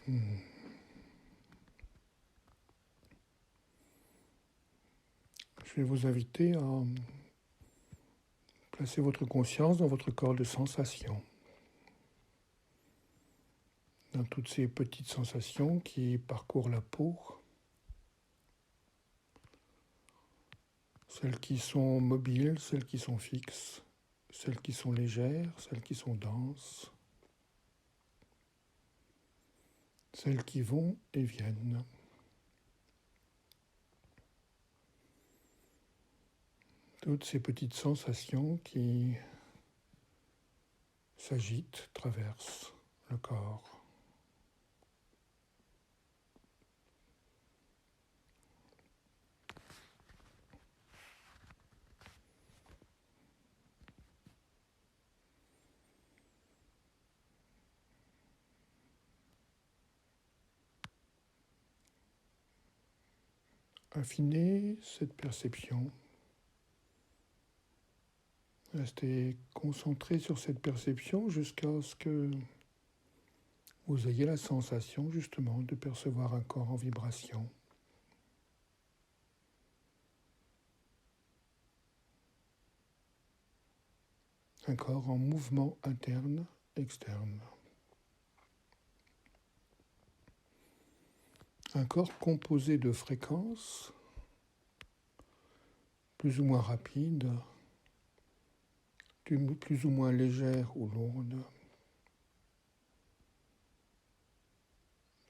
Je vais vous inviter à placer votre conscience dans votre corps de sensation, dans toutes ces petites sensations qui parcourent la peau, celles qui sont mobiles, celles qui sont fixes, celles qui sont légères, celles qui sont denses, celles qui vont et viennent. Toutes ces petites sensations qui s'agitent, traversent le corps. Affinez cette perception. Restez concentré sur cette perception jusqu'à ce que vous ayez la sensation justement de percevoir un corps en vibration. Un corps en mouvement interne, externe. Un corps composé de fréquences plus ou moins rapides, plus ou moins légères ou lourdes,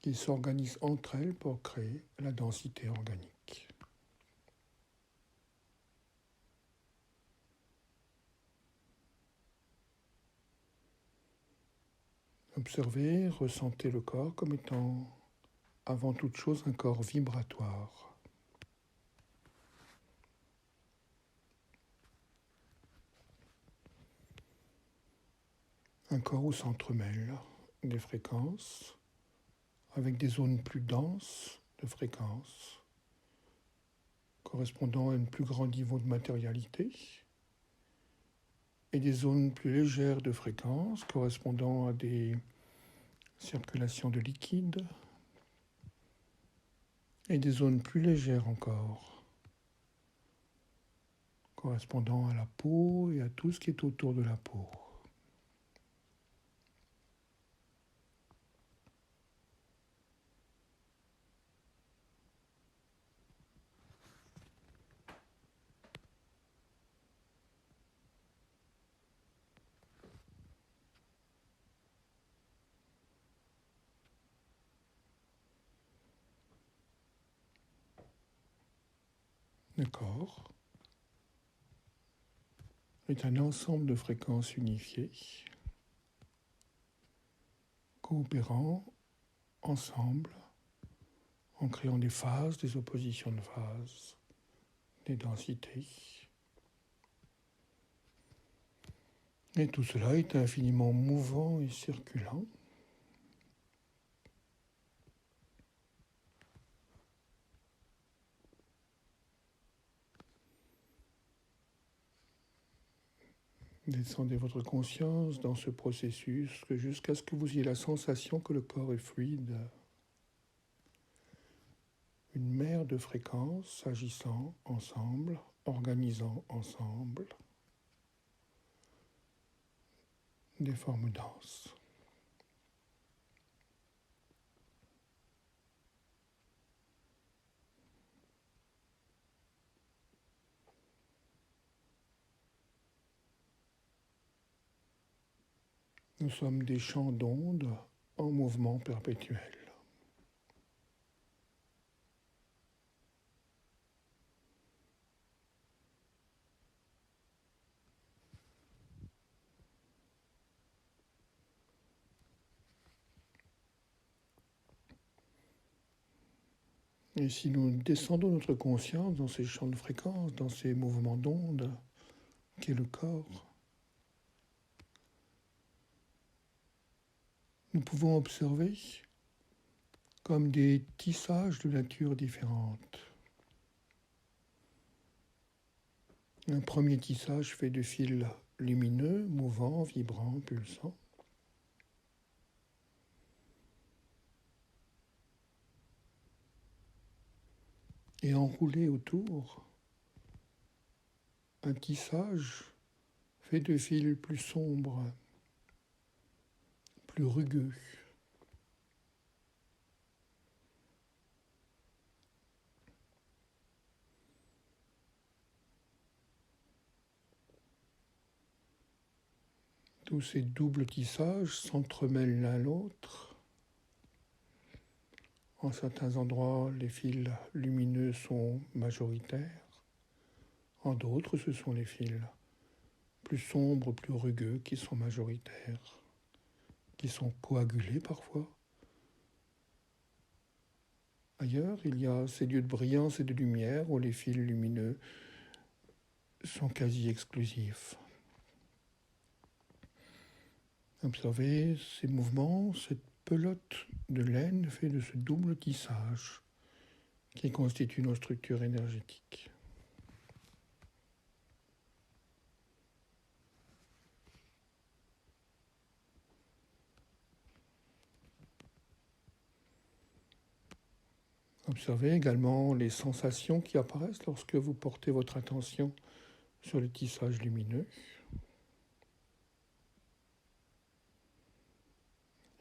qui s'organisent entre elles pour créer la densité organique. Observez, ressentez le corps comme étant avant toute chose un corps vibratoire. Un corps où s'entremêlent des fréquences avec des zones plus denses de fréquences correspondant à un plus grand niveau de matérialité et des zones plus légères de fréquences correspondant à des circulations de liquide et des zones plus légères encore correspondant à la peau et à tout ce qui est autour de la peau. Le corps est un ensemble de fréquences unifiées, coopérant ensemble en créant des phases, des oppositions de phases, des densités. Et tout cela est infiniment mouvant et circulant. Descendez votre conscience dans ce processus jusqu'à ce que vous ayez la sensation que le corps est fluide. Une mer de fréquences agissant ensemble, organisant ensemble des formes denses. Nous sommes des champs d'ondes en mouvement perpétuel. Et si nous descendons notre conscience dans ces champs de fréquences, dans ces mouvements d'ondes, qu'est le corps, nous pouvons observer comme des tissages de nature différentes. Un premier tissage fait de fils lumineux, mouvants, vibrants, pulsants. et enroulez autour un tissage fait de fils plus sombres, plus rugueux. Tous ces doubles tissages s'entremêlent l'un l'autre. En certains endroits, les fils lumineux sont majoritaires. En d'autres, ce sont les fils plus sombres, plus rugueux qui sont majoritaires, qui sont coagulés parfois. Ailleurs, il y a ces lieux de brillance et de lumière où les fils lumineux sont quasi exclusifs. Observez ces mouvements, cette pelote de laine faite de ce double tissage qui constitue nos structures énergétiques. Observez également les sensations qui apparaissent lorsque vous portez votre attention sur les tissages lumineux.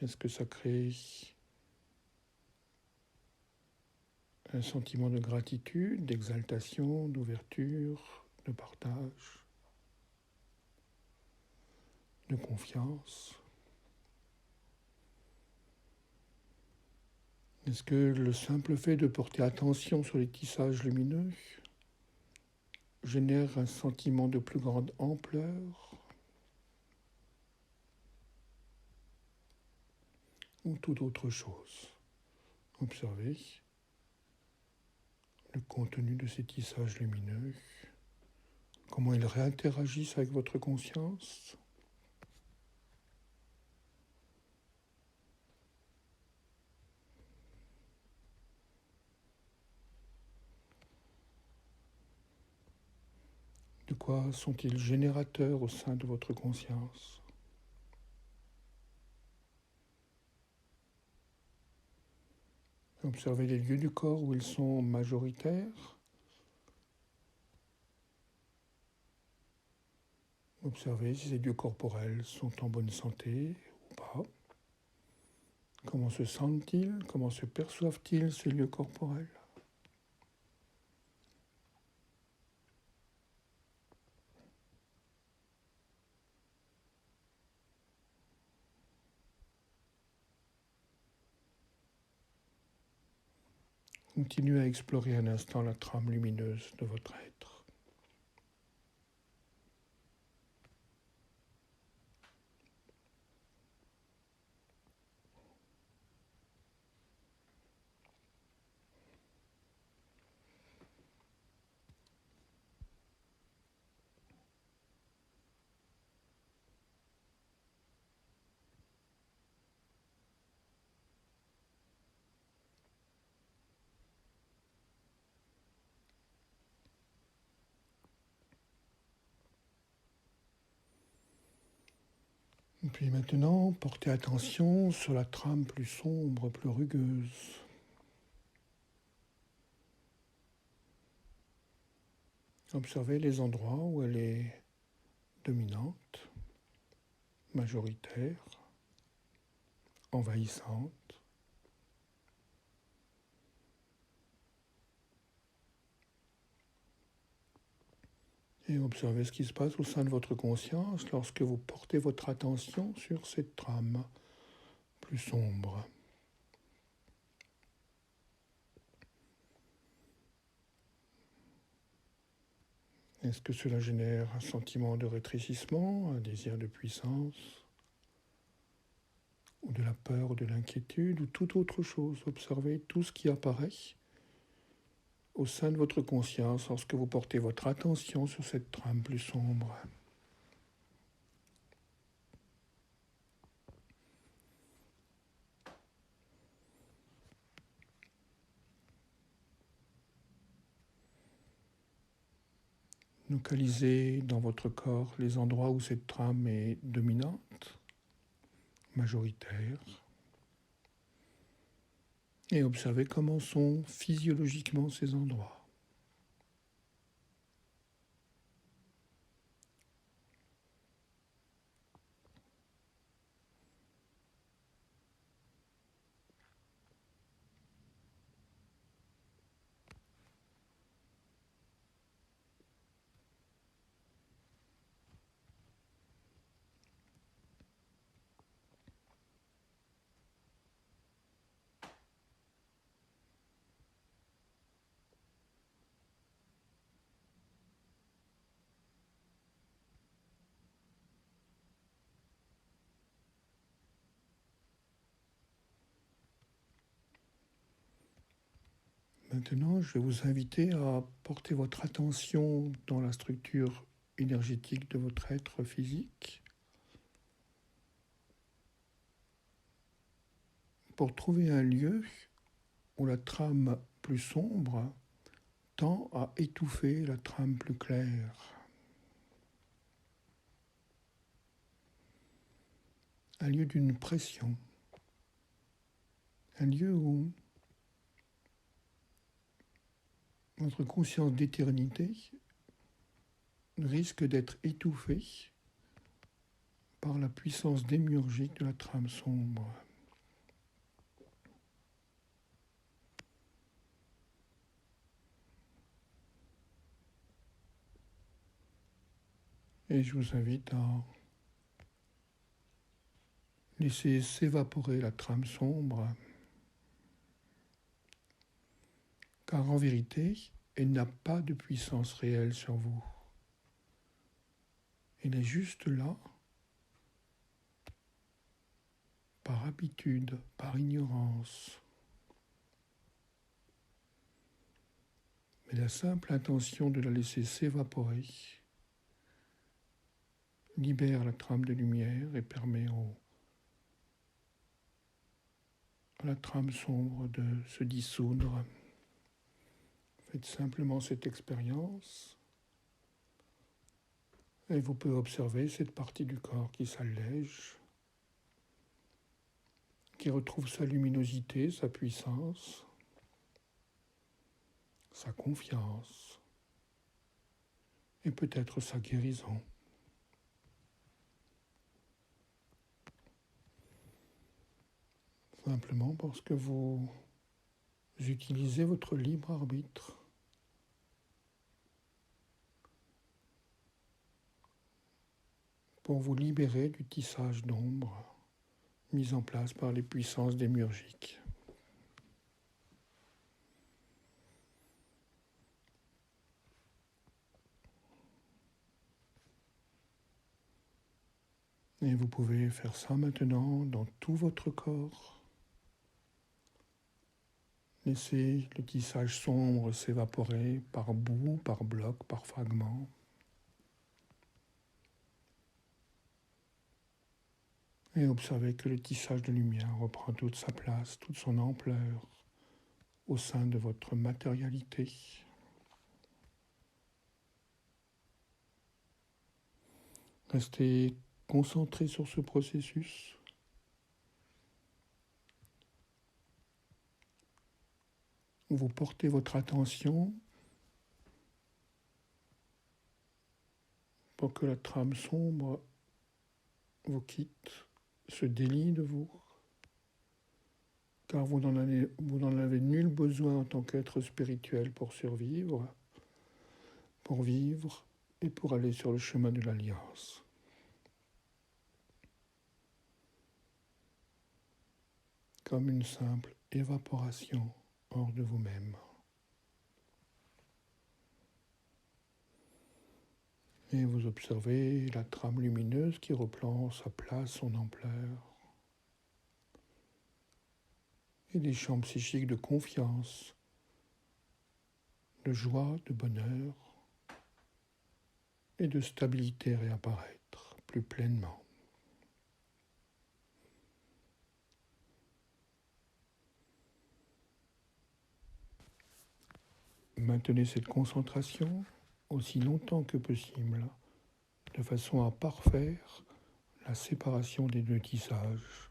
Est-ce que ça crée un sentiment de gratitude, d'exaltation, d'ouverture, de partage, de confiance? Est-ce que le simple fait de porter attention sur les tissages lumineux génère un sentiment de plus grande ampleur ou toute autre chose? Observez le contenu de ces tissages lumineux, comment ils réinteragissent avec votre conscience. De quoi sont-ils générateurs au sein de votre conscience? Observez les lieux du corps où ils sont majoritaires. Observez si ces lieux corporels sont en bonne santé ou pas. Comment se sentent-ils? Comment se perçoivent-ils ces lieux corporels? Continuez à explorer un instant la trame lumineuse de votre être. Et puis maintenant, portez attention sur la trame plus sombre, plus rugueuse. Observez les endroits où elle est dominante, majoritaire, envahissante. Et observez ce qui se passe au sein de votre conscience lorsque vous portez votre attention sur cette trame plus sombre. Est-ce que cela génère un sentiment de rétrécissement, un désir de puissance, ou de la peur, ou de l'inquiétude, ou toute autre chose? Observez tout ce qui apparaît au sein de votre conscience lorsque vous portez votre attention sur cette trame plus sombre. Localisez dans votre corps les endroits où cette trame est dominante, majoritaire. et observez comment sont physiologiquement ces endroits. Maintenant, je vais vous inviter à porter votre attention dans la structure énergétique de votre être physique pour trouver un lieu où la trame plus sombre tend à étouffer la trame plus claire. Un lieu d'une pression. Un lieu où votre conscience d'éternité risque d'être étouffée par la puissance démiurgique de la trame sombre. Et je vous invite à laisser s'évaporer la trame sombre, car en vérité, elle n'a pas de puissance réelle sur vous. Elle est juste là, par habitude, par ignorance. Mais la simple intention de la laisser s'évaporer libère la trame de lumière et permet à la trame sombre de se dissoudre. Faites simplement cette expérience et vous pouvez observer cette partie du corps qui s'allège, qui retrouve sa luminosité, sa puissance, sa confiance et peut-être sa guérison. Simplement parce que vous utilisez votre libre arbitre pour vous libérer du tissage d'ombre mis en place par les puissances démiurgiques. Et vous pouvez faire ça maintenant dans tout votre corps. Laissez le tissage sombre s'évaporer par bout, par bloc, par fragment. Et observez que le tissage de lumière reprend toute sa place, toute son ampleur au sein de votre matérialité. Restez concentré sur ce processus. Vous portez votre attention pour que la trame sombre vous quitte, se délie de vous, car vous n'en avez nul besoin en tant qu'être spirituel pour survivre, pour vivre et pour aller sur le chemin de l'Alliance. Comme une simple évaporation hors de vous-même. Et vous observez la trame lumineuse qui reprend sa place, son ampleur. Et des champs psychiques de confiance, de joie, de bonheur et de stabilité réapparaître plus pleinement. Maintenez cette concentration aussi longtemps que possible, de façon à parfaire la séparation des deux tissages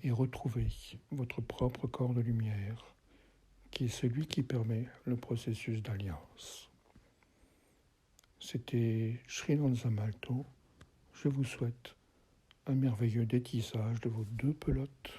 et retrouvez votre propre corps de lumière, qui est celui qui permet le processus d'alliance. C'était Sri Lanza Malto. Je vous souhaite un merveilleux détissage de vos deux pelotes.